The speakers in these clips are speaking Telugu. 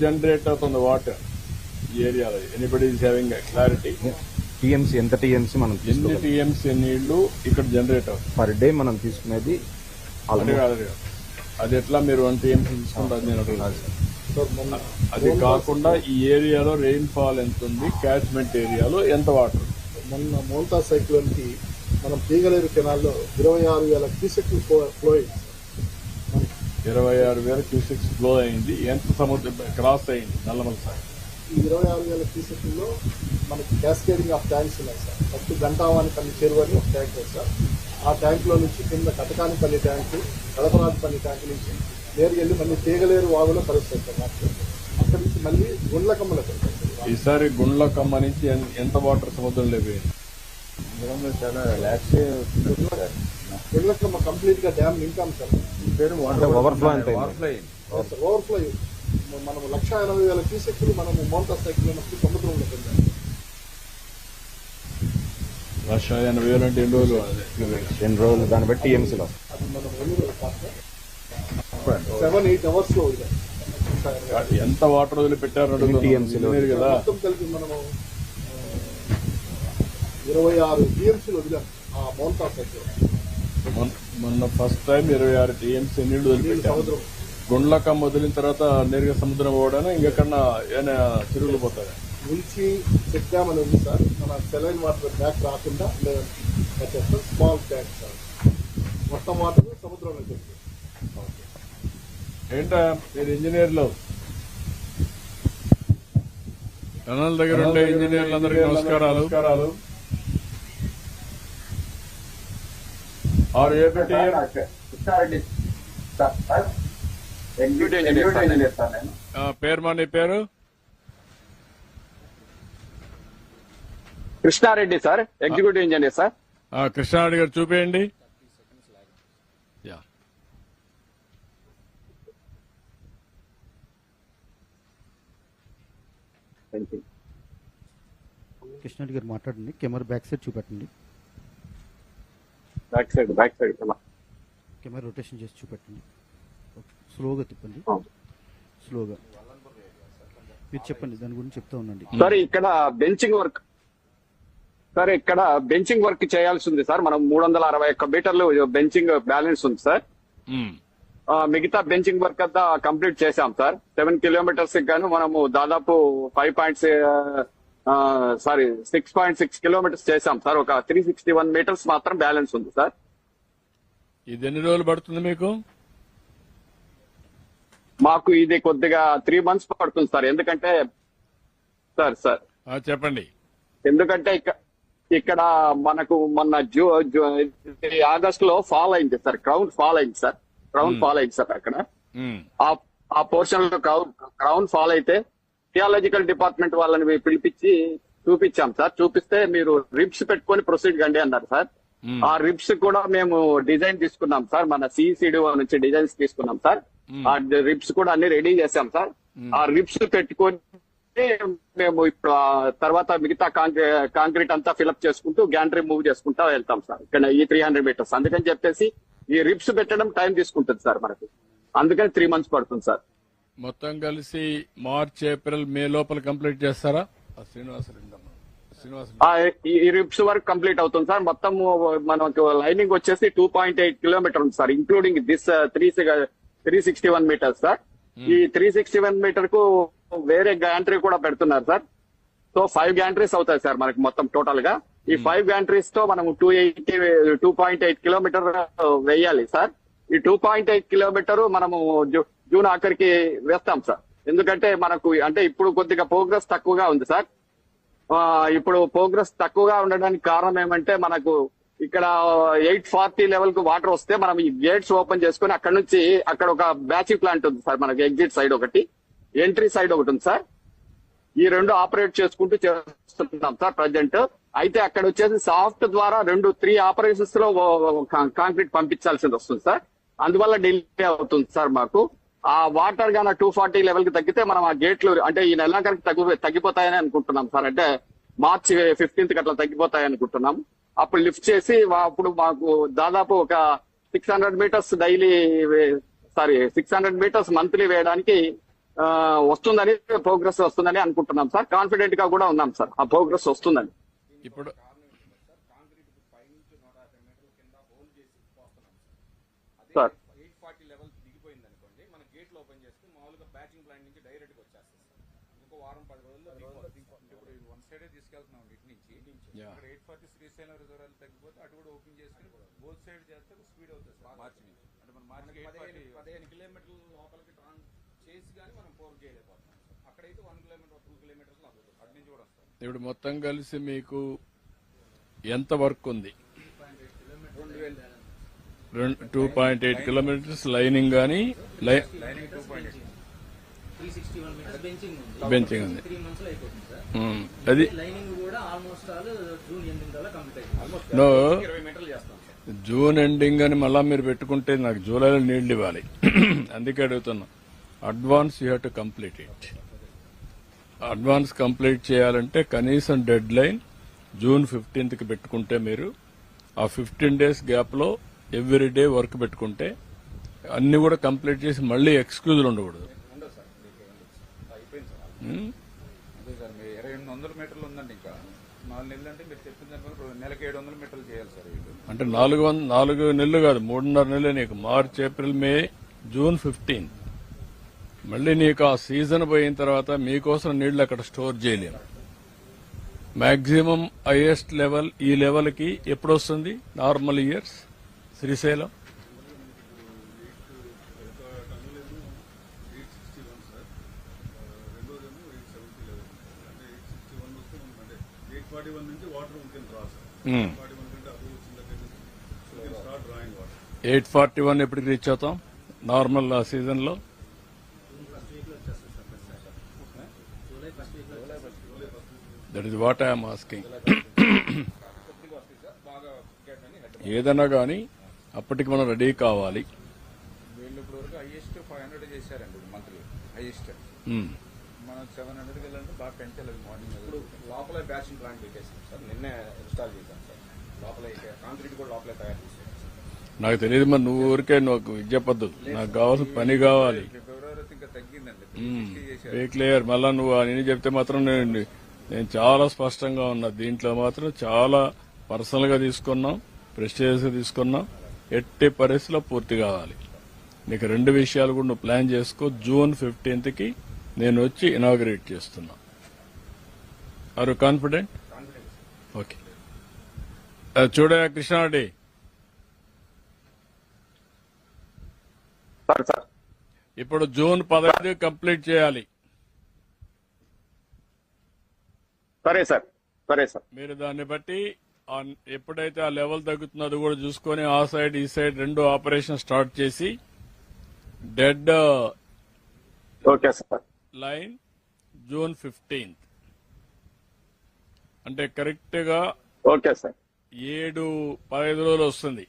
generate అవుతుంది వాటర్ ఈ ఏరియాలో. Anybody is having clarity? TMC ఎంత టీఎంసీ మనం ఎన్ని టీఎంసీ నీళ్లు ఇక్కడ జనరేట్ అవుతుంది పర్ డే మనం తీసుకునేది? అది ఎట్లా మీరు 1 టీఎంసీ తీసుకుంటారు? నేను అడుగుతాను. అది కాకుండా ఈ ఏరియాలో రెయిన్ ఫాల్ ఎంత ఉంది, క్యాచ్మెంట్ ఏరియాలో ఎంత వాటర్? మొన్న మోంతా సైక్లోన్ కి మనం తీగలేరు కెనాల్లో 26,000 క్యూసెక్లు ఫ్లో అయింది. 26,000 క్యూసెక్స్ ఫ్లో అయింది. ఎంత సముద్రం క్రాస్ అయింది నల్లమల సార్? ఈ 26,000 క్యూసెక్ల్లో మనకి క్యాస్కేడింగ్ ఆఫ్ ట్యాంక్స్ ఉన్నాయి సార్. ఫస్ట్ గంటావానిపల్లి చెరువు అని ఒక ట్యాంక్ ఉంది సార్. ఆ ట్యాంక్ లో నుంచి కింద కటకానిపల్లి ట్యాంకు, కడపరాజపల్లి ట్యాంక్ నుంచి నేరుగా వెళ్ళి మళ్ళీ తీగలేరు వాగులో కలుస్తాయి సార్. అక్కడి నుంచి మళ్ళీ గుండ్లకమ్మలకు వెళ్తాయి. ఈసారి గుండ్లకమ్మ నుంచి ఎంత వాటర్ సముద్రంలో పోయింది? చాలా ల్యాక్స్. గుండ్లకమ్మ కంప్లీట్ గా డ్యామ్ నింపాం సార్. ఓవర్ఫ్లో ఓవర్ఫ్లో మనం 1,80,000 క్యూసెక్లు మనము మోంతా సైక్లోన్ సముద్రంలో వెళ్ళాం. 1,80,000 అంటే ఎన్ని రోజులు? 2 రోజులు. దాన్ని బట్టి టీఎంసీలో అది మనం 7-8 అవర్స్ లో ఎంత వాటర్ వదిలిపెట్టారు టీఎంసీలో కదా? మొత్తం కలిపి మనము 26 టీఎంసీలు వదిలాం ఆ మోంతా సైక్లోన్. మొన్న ఫస్ట్ టైం 26 టీఎంసీ నీళ్లు వదిలిపెట్టారు. సముద్రం గుండ్లకమ్మ వదిలిన తర్వాత నేరుగా సముద్రం పోవడానికి ఇంకెక్కడన్నా ఏమైనా తిరుగులు పోతాయి? ఉల్చి చెక్ డ్యామ్ అని ఉంది సార్. మన సెలైన్ వాటర్ బ్యాక్ రాకుండా స్మాల్ ట్యాంక్ సార్. మొత్తం వాటర్ సముద్రంలో వెళ్తుంది. ఏంటా మీరు ఇంజనీర్లు? కెనాల్ దగ్గర ఉండే ఇంజనీర్లందరికీ నమస్కారాలు. పేరు మా నీ పేరు? Krishnareddy sir, executive engineer sir. Krishnareddy గారు చూపేయండి. కృష్ణారెడ్డి గారు మాట్లాడండి. కెమెరా బ్యాక్ సైడ్ చూపెట్టండి. బ్యాక్ సైడ్ కెమెరా రొటేషన్ చేసి చూపెట్టండి. స్లోగా తిప్పండి. స్లోగా మీరు చెప్పండి, దాని గురించి చెప్తా ఉండండి. సార్ ఇక్కడ బెంచింగ్ వర్క్ చేయాల్సి ఉంది సార్. మనం 361 మీటర్లు బెంచింగ్ బ్యాలెన్స్ ఉంది సార్. మిగతా బెంచింగ్ వర్క్ అంతా కంప్లీట్ చేశాం సార్. 7 కిలోమీటర్స్ గాను మనము దాదాపు 6.6 కిలోమీటర్స్ చేశాం సార్. ఒక 361 మీటర్స్ మాత్రం బ్యాలెన్స్ ఉంది సార్. ఇది ఎన్ని రోజులు పడుతుంది మీకు? మాకు ఇది కొద్దిగా 3 months పడుతుంది సార్. ఎందుకంటే సార్ చెప్పండి. ఎందుకంటే ఇక్కడ మనకు మొన్న ఆగస్ట్ లో ఫాల్ అయింది సార్. క్రౌన్ ఫాల్ అయింది సార్ అక్కడ. ఆ పోర్షన్ లో క్రౌన్ ఫాల్ అయితే థియాలజికల్ డిపార్ట్మెంట్ వాళ్ళని పిలిపించి చూపించాం సార్. చూపిస్తే మీరు రిబ్స్ పెట్టుకొని ప్రొసీడ్ కండి అన్నారు సార్. ఆ రిబ్స్ కూడా మేము డిజైన్ తీసుకున్నాం సార్. మన సిసిడి నుంచి డిజైన్స్ తీసుకున్నాం సార్. ఆ రిబ్స్ కూడా అన్ని రెడీ చేశాం సార్. ఆ రిబ్స్ పెట్టుకొని మేము ఇప్పుడు తర్వాత మిగతా కాంక్రీట్ అంతా ఫిలప్ చేసుకుంటూ గ్యాంట్రీ మూవ్ చేసుకుంటా వెళ్తాం సార్. ఇక్కడ ఈ 300 మీటర్స్. అందుకని చెప్పేసి ఈ రిబ్స్ పెట్టడం టైం తీసుకుంటుంది సార్ మనకు. అందుకని 3 months పడుతుంది సార్. మొత్తం కలిసి మార్చ్, ఏప్రిల్, మే లోపల కంప్లీట్ చేస్తారా? ఈ రిబ్స్ వర్క్ కంప్లీట్ అవుతుంది సార్. మొత్తం మనకు లైనింగ్ వచ్చేసి 2.8 కిలోమీటర్ ఉంది sir, including this 361 metres sir. ఈ 361 మీటర్ కు వేరే గ్యాంట్రీ కూడా పెడుతున్నారు సార్. సో 5 గ్యాంట్రీస్ అవుతాయి సార్ మనకి మొత్తం టోటల్ గా. ఈ 5 గ్యాంట్రీస్ తో మనం 2.8 కిలోమీటర్ వేయాలి సార్. ఈ 2.8 కిలోమీటర్ మనము జూన్ ఆఖరికి వేస్తాం సార్. ఎందుకంటే మనకు అంటే ఇప్పుడు కొద్దిగా ప్రోగ్రెస్ తక్కువగా ఉంది సార్. ఇప్పుడు ప్రోగ్రెస్ తక్కువగా ఉండడానికి కారణం ఏమంటే మనకు ఇక్కడ 840 లెవెల్ కు వాటర్ వస్తే మనం ఈ గేట్స్ ఓపెన్ చేసుకుని అక్కడ నుంచి అక్కడ ఒక బ్యాచింగ్ ప్లాంట్ ఉంది సార్. మనకి ఎగ్జిట్ సైడ్ ఒకటి, ఎంట్రీ సైడ్ ఒకటి ఉంది సార్. ఈ 2 ఆపరేట్ చేసుకుంటూ చేస్తున్నాం సార్ ప్రజెంట్. అయితే అక్కడ వచ్చేసి సాఫ్ట్ ద్వారా 3 ఆపరేషన్స్ లో కాంక్రీట్ పంపించాల్సింది వస్తుంది సార్. అందువల్ల డిలే అవుతుంది సార్ మాకు. ఆ వాటర్ గాన 240 లెవెల్ కి తగ్గితే మనం ఆ గేట్లు అంటే ఈ నెలాఖరికి తగ్గిపోతాయని అనుకుంటున్నాం సార్. అంటే మార్చి 15th అట్లా తగ్గిపోతాయని అనుకుంటున్నాం. అప్పుడు లిఫ్ట్ చేసి అప్పుడు మాకు దాదాపు ఒక 600 మీటర్స్ మంత్లీ వేయడానికి వస్తుందని, ప్రోగ్రెస్ వస్తుందని అనుకుంటున్నాం సార్. కాన్ఫిడెంట్ గా కూడా ఉన్నాం సార్, ఆ ప్రోగ్రెస్ వస్తుందని. ఇప్పుడు సార్ 840 లెవెల్ దిగిపోయింది అనుకోండి, మనం గేట్లు ఓపెన్ చేస్తే మామూలుగా బ్యాటింగ్ ప్లాంట్ నుంచి డైరెక్ట్ గా వచ్చేస్తుంది సార్. ఇంకో వారం 10 రోజుల్లో ఇప్పుడు వన్ సైడే తీసుకెళ్తున్నాం ఇటు నుంచి. అక్కడ 840 శ్రీశైలం రిజర్వాయర్ తగ్గిపోతే అటు కూడా ఓపెన్ చేసుకుని బోత్ సైడ్ చేస్తే స్పీడ్ అవుతుంది సార్ మార్చి నుంచి. అంటే మనం మార్చి 15 కిలోమీటర్ల లోపలికి చేసి కానీ మనం పోర్ చేయలేకపోతున్నాం సార్. అక్కడైతే 1 కిలోమీటర్ 2 కిలోమీటర్స్ అవుతుంది, అటు నుంచి కూడా వస్తాం. ఇప్పుడు మొత్తం కలిసి మీకు ఎంత వర్క్ ఉంది? 2.8 కిలోమీటర్స్ లైనింగ్ కానీ లైనింగ్ 2.8 361 మీటర్స్ బెంచింగ్ ఉంది. బెంచింగ్ ఉంది. 3 మంత్స్ లో అయిపోతుంది సార్. అది లైనింగ్ కూడా ఆల్మోస్ట్ ఆల్ జూన్ 8 కల్లా కంప్లీట్ అయిపోతుంది. నో 20 మీటర్లు చేస్తాం సార్. జూన్ ఎండింగ్ అని మళ్ళా మీరు పెట్టుకుంటే నాకు జూలైలో నీళ్లు ఇవ్వాలి. అందుకే అడుగుతున్నా. Advance you have to complete it. Advance complete చేయాలంటే కనీసం డెడ్ లైన్ జూన్ 15th కి పెట్టుకుంటే మీరు ఆ 15 days గ్యాప్ లో ఎవ్రీ డే వర్క్ పెట్టుకుంటే అన్ని కూడా కంప్లీట్ చేసి మళ్ళీ ఎక్స్క్యూజులు ఉండకూడదు. ఉండదు సార్, అయిపోయింది సార్. అదే సార్, మీ 2800 మీటర్లు ఉందండి. ఇంకా 4 నెలలు అంటే మీరు చెప్పిన దానివల్ల నెలకు 700 మీటర్లు చేయాలి సార్ వీళ్ళు. అంటే 4 నెలలు కాదు, 3.5 నెలలు నీకు. మార్చ్, ఏప్రిల్, మే, జూన్ 15. మళ్ళీ నీకు ఆ సీజన్ పోయిన తర్వాత మీకోసం నీళ్లు అక్కడ స్టోర్ చేయలేము. మాక్సిమం హైయెస్ట్ లెవెల్ ఈ లెవెల్ కి ఎప్పుడు వస్తుంది? Normal years Srisailam Hmm. 841 ఎప్పటికి రీచ్ అవుతాం నార్మల్ సీజన్ లో? That is what I'm asking. ఏదైనా కానీ అప్పటికి మనం రెడీ కావాలి. వీళ్ళు ఇప్పుడు వరకు హైయెస్ట్ 500 చేశారండి మంత్లీ హైయెస్ట్. మనం 700కి వెళ్ళాలంటే బాగా పెంచాలి. మార్నింగ్ ఇప్పుడు లోపల బ్యాచింగ్ ప్లాంట్ పెట్టేసాం సార్, నిన్నే ఇన్స్టాల్ చేశాం సార్. లోపల కాంక్రీట్ కూడా లోపలే తయారు చేశాం. నాకు తెలియదు మరి, నువ్వు ఊరికే నాకు చెప్పద్దు. నాకు కావాల్సిన పని కావాలి. ఫిబ్రవరి ఇంకా తగ్గిందండి. క్లియర్. మళ్ళా నువ్వు అని చెప్తే మాత్రం నేను చాలా స్పష్టంగా ఉన్నా. దీంట్లో మాత్రం చాలా పర్సనల్ గా తీసుకున్నాం, ప్రెస్టేజ్ గా తీసుకున్నాం. ఎట్టి పరిస్థితిలో పూర్తి కావాలి. నీకు 2 విషయాలు కూడా నువ్వు ప్లాన్ చేసుకో. జూన్ 15th కి నేను వచ్చి ఇనాగ్రేట్ చేస్తున్నా. Are you confident? ఓకే. చూడయా కృష్ణారెడ్డి, సార్ ఇప్పుడు జూన్ 15 కంప్లీట్ చేయాలి. సరే సార్, సరే సార్. మీరు దాన్ని బట్టి ఎప్పుడైతే ఆ లెవెల్ తగ్గుతుందో అది కూడా చూసుకొని ఆ సైడ్ ఈ సైడ్ 2 ఆపరేషన్ స్టార్ట్ చేసి dead okay sir. Line June 15th అంటే కరెక్ట్ గా ఓకే సార్. 7-15 రోజులు వస్తుంది.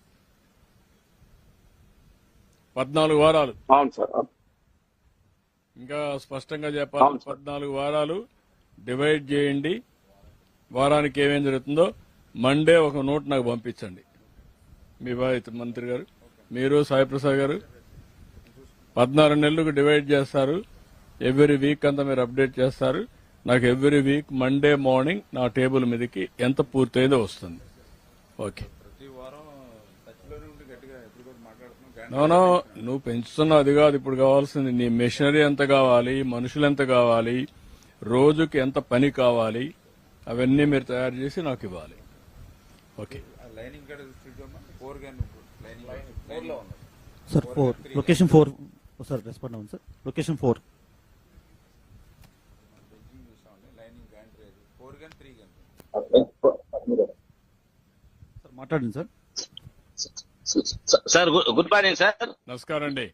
14 వారాలు. అవును సార్. ఇంకా స్పష్టంగా చెప్పాలి, 14 వారాలు డివైడ్ చేయండి. వారానికి ఏమేం జరుగుతుందో మండే ఒక నోట్ నాకు పంపించండి. మీ బాధ్యత మంత్రి గారు, మీరు సాయి ప్రసాద్ గారు. 14 నెలలకు డివైడ్ చేస్తారు. ఎవ్రీ వీక్ అంతా మీరు అప్డేట్ చేస్తారు. నాకు ఎవ్రీ వీక్ మండే మార్నింగ్ నా టేబుల్ మీదకి ఎంత పూర్తయిందో వస్తుంది. ఓకే. ప్రతి వారం టచ్లోనే ఉండి గట్టిగా ఎప్పుడు కూడా మాట్లాడుతున్నాం. నోనో, నువ్వు పెంచుతున్నావు అది కాదు ఇప్పుడు కావాల్సింది. నీ మెషినరీ ఎంత కావాలి, మనుషులు ఎంత కావాలి, రోజుకి ఎంత పని కావాలి, అవన్నీ మీరు తయారు చేసి నాకు ఇవ్వాలి. ఓకే. లైనింగ్ కూడా చూద్దామా? 4 గాని లైనింగ్ 4లో ఉంది సార్. 4 లొకేషన్ 4 సార్ రెస్పాండ్ అవ్వండి సార్. లొకేషన్ 4 బెంచింగ్ చూసామండి. లైనింగ్ గాని 4 గాని 3 గాని సార్ మాట్లాడండి sir. Sir good morning sir. నమస్కారం అండి.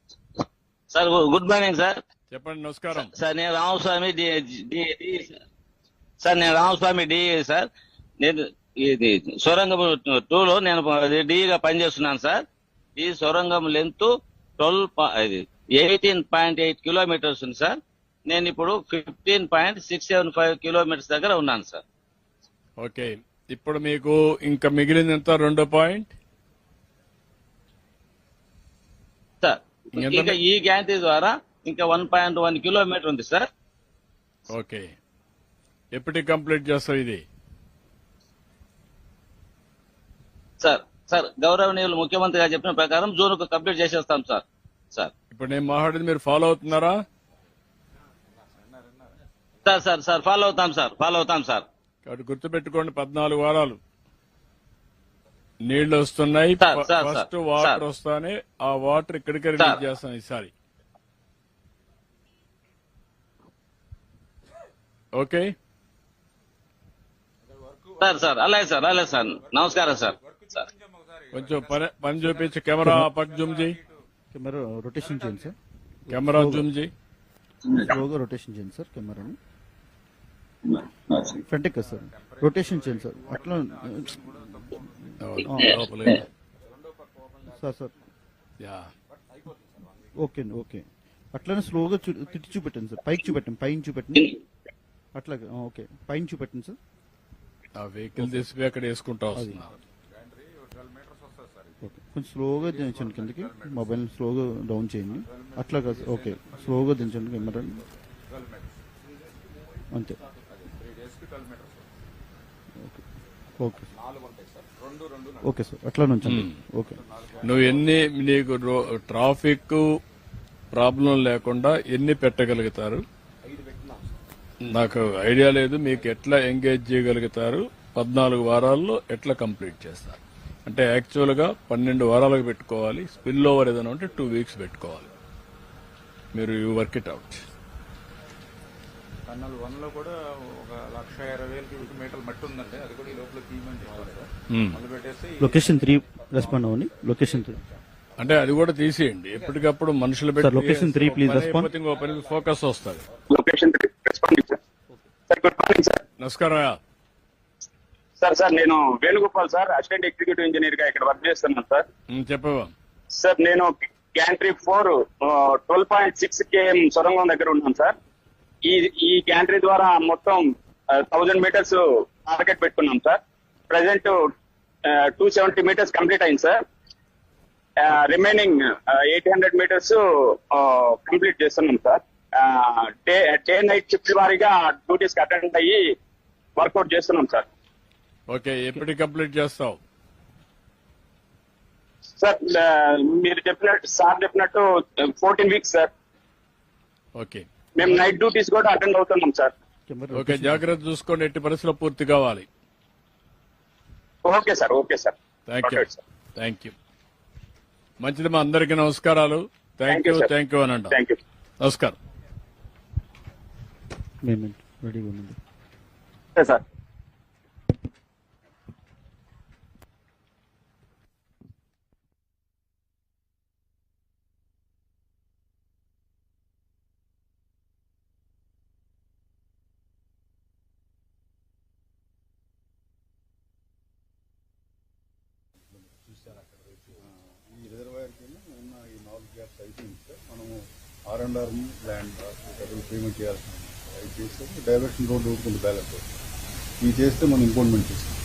Sir good morning sir. చెప్పండి. నమస్కారం సార్ నేను రామస్వామి సార్. నేను రామస్వామి డిఏ సార్. నేను ఇది సొరంగం 2లో నేను డిఈగా పనిచేస్తున్నాను సార్. ఈ సొరంగం లెంత్ 18.8 కిలోమీటర్స్ ఉంది సార్. నేను ఇప్పుడు 15.675 కిలోమీటర్స్ దగ్గర ఉన్నాను సార్. ఓకే. ఇప్పుడు మీకు ఇంకా మిగిలింది ఎంత? 2 పాయింట్ సార్ ఇంకా ఈ గ్యాంటీ ద్వారా ఇంకా 1.1 కిలోమీటర్ ఉంది సార్. ఓకే, ఎప్పటికి కంప్లీట్ చేస్తావు ఇది? సార్ గౌరవనీయులు ముఖ్యమంత్రి గారు చెప్పిన ప్రకారం జూన్ కు కంప్లీట్ చేసేస్తాం సార్. ఇప్పుడు నేను మాట్లాడేది మీరు ఫాలో అవుతున్నారా? సార్ ఫాలో అవుతాం సార్. కాబట్టి గుర్తుపెట్టుకోండి, 14 వారాలు నీళ్లు వస్తున్నాయి. Sir, first sir, water sir. వస్తానే ఆ వాటర్ ఇక్కడికి రిలీజ్ సార్. చేస్తాం ఈసారి. ఓకే సార్ అలాగే సార్. నమస్కారం సార్. కొంచెం పని చూపించి కెమెరా పక్క జూమ్ చేయి. కెమెరా రొటేషన్ చేయండి సార్. కెమెరా జూమ్ చేయి. స్లోగా రొటేషన్ చేయండి సార్ కెమెరాని. ఫ్రంట్ కదా సార్, రొటేషన్ చేయండి సార్. అట్లా లోపల. Sir yeah. ఓకే అండి, ఓకే. అట్లానే స్లోగా తిట్టి చూపెట్టండి సార్. పైకి చూపెట్టండి, పైన చూపెట్టండి. అట్లాగే ఓకే, పైన చూపెట్టండి సార్. ఆ వెహికల్ తీసిపోయి అక్కడ వేసుకుంటా వస్తున్నా. ఓకే, కొంచెం స్లోగా దించండి కిందకి. మొబైల్ స్లోగా డౌన్ చేయండి. అట్లా కాదు, ఓకే. స్లోగా దించండి కెమెరాని. అంతే. ఓకే ఓకే సార్, అట్లా నుంచండి. ఓకే. నువ్వు నీకు ట్రాఫిక్ ప్రాబ్లం లేకుండా ఎన్ని పెట్టగలుగుతారు? నాకు ఐడియా లేదు. మీకు ఎట్లా ఎంగేజ్ చేయగలుగుతారు? 14 వారాల్లో ఎట్లా కంప్లీట్ చేస్తారు? అంటే యాక్చువల్ గా 12 వారాలకు పెట్టుకోవాలి. స్పిల్ ఓవర్ ఏదైనా ఉంటే 2 వీక్స్ పెట్టుకోవాలి. మీరు యూ వర్క్ ఇట్ అవుట్. కన్నాల్ 1 లో కూడా 1,20,000 మీటర్ల మట్టి ఉందండి. అది కూడా ఈ లోపల తీయమని చెప్పారు సార్. మళ్ళీ పెట్టేసి లొకేషన్ 3 రెస్పాండ్ అవ్వండి. లొకేషన్ 3 అంటే అది కూడా తీసేయండి. ఎప్పటికప్పుడు మనుషులు sir, location 3 please respond. Focus వస్తుంది. Location responding sir. Good morning sir. నమస్కారం. సార్ నేను Venugopal sir, assistant executive engineer గా ఇక్కడ వర్క్ చేస్తున్నాను సార్. చెప్పవా సార్, నేను గ్యాంట్రీ 4 12.6 km సొరంగం దగ్గర ఉన్నాను సార్. ఈ గ్యాంట్రీ ద్వారా మొత్తం 1000 మీటర్స్ టార్గెట్ పెట్టుకున్నాం సార్. ప్రెసెంట్ 270 మీటర్స్ కంప్లీట్ అయింది సార్. రిమైనింగ్ 800 మీటర్స్ కంప్లీట్ చేస్తున్నాం సార్. డే నైట్ షిఫ్ట్ వారీగా డ్యూటీస్ కి అటెండ్ అయ్యి వర్కౌట్ చేస్తున్నాం సార్. ఓకే, ఎప్పటికి కంప్లీట్ చేస్తావు? సార్, మీరు చెప్పినట్టు 14 వీక్స్ సార్. ఓకే, మేము నైట్ డ్యూటీస్ కూడా అటెండ్ అవుతున్నాం సార్. ఓకే, జాగ్రత్త చూసుకోండి. ఎట్టి పరిస్థితుల్లో పూర్తి కావాలి. Okay sir. Thank you. మంచిది, మా అందరికీ నమస్కారాలు. థ్యాంక్ యూ అనండి. Thank you. నమస్కారం. రెడీగా ఉంది సార్. ఈ రిజర్వాయర్ కింద ఉన్న ఈ 4 గ్యాప్స్ అయిపోయింది సార్. మనము R&R ల్యాండ్ పేమెంట్ చేయాల్సి ఉంది. అది చేస్తే డైవర్షన్ రోడ్ కొంచెం బ్యాలెన్స్ అవుతుంది. ఇది చేస్తే మనం ఇంపోర్ట్మెంట్ చేస్తాం.